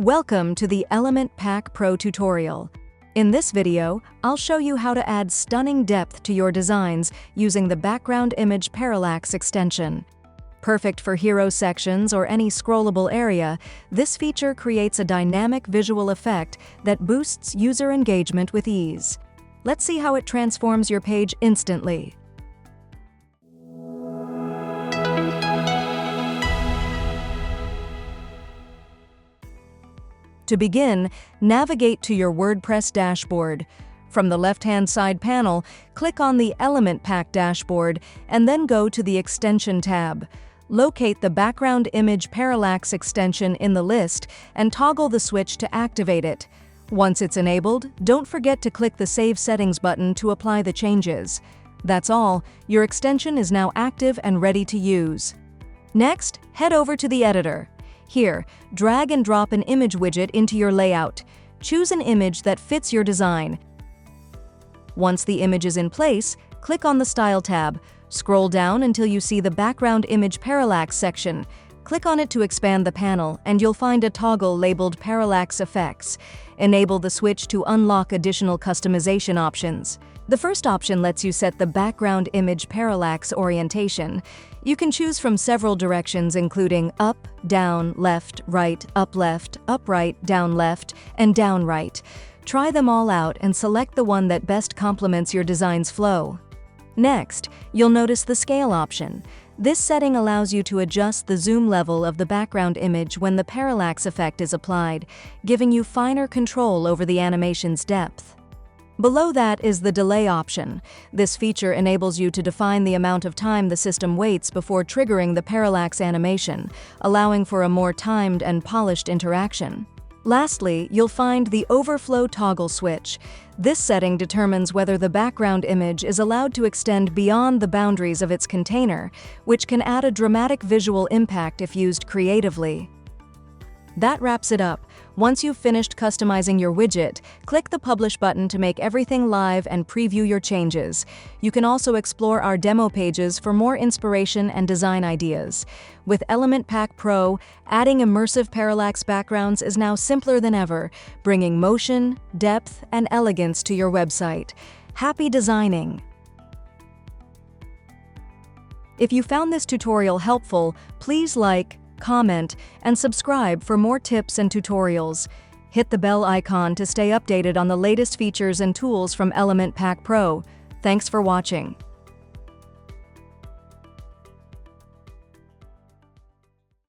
Welcome to the Element Pack Pro tutorial. In this video, I'll show you how to add stunning depth to your designs using the Background Image Parallax extension. Perfect for hero sections or any scrollable area, this feature creates a dynamic visual effect that boosts user engagement with ease. Let's see how it transforms your page instantly. To begin, navigate to your WordPress dashboard. From the left-hand side panel, click on the Element Pack dashboard and then go to the Extension tab. Locate the Background Image Parallax extension in the list and toggle the switch to activate it. Once it's enabled, don't forget to click the Save Settings button to apply the changes. That's all, your extension is now active and ready to use. Next, head over to the editor. Here, drag and drop an image widget into your layout. Choose an image that fits your design. Once the image is in place, click on the Style tab. Scroll down until you see the Background Image Parallax section. Click on it to expand the panel, and you'll find a toggle labeled Parallax Effects. Enable the switch to unlock additional customization options. The first option lets you set the Background Image Parallax orientation. You can choose from several directions including up, down, left, right, down left, and down right. Try them all out and select the one that best complements your design's flow. Next, you'll notice the scale option. This setting allows you to adjust the zoom level of the background image when the parallax effect is applied, giving you finer control over the animation's depth. Below that is the delay option. This feature enables you to define the amount of time the system waits before triggering the parallax animation, allowing for a more timed and polished interaction. Lastly, you'll find the overflow toggle switch. This setting determines whether the background image is allowed to extend beyond the boundaries of its container, which can add a dramatic visual impact if used creatively. That wraps it up. Once you've finished customizing your widget, click the Publish button to make everything live and preview your changes. You can also explore our demo pages for more inspiration and design ideas. With Element Pack Pro, adding immersive parallax backgrounds is now simpler than ever, bringing motion, depth, and elegance to your website. Happy designing! If you found this tutorial helpful, please like, comment, and subscribe for more tips and tutorials. Hit the bell icon to stay updated on the latest features and tools from Element Pack Pro. Thanks for watching.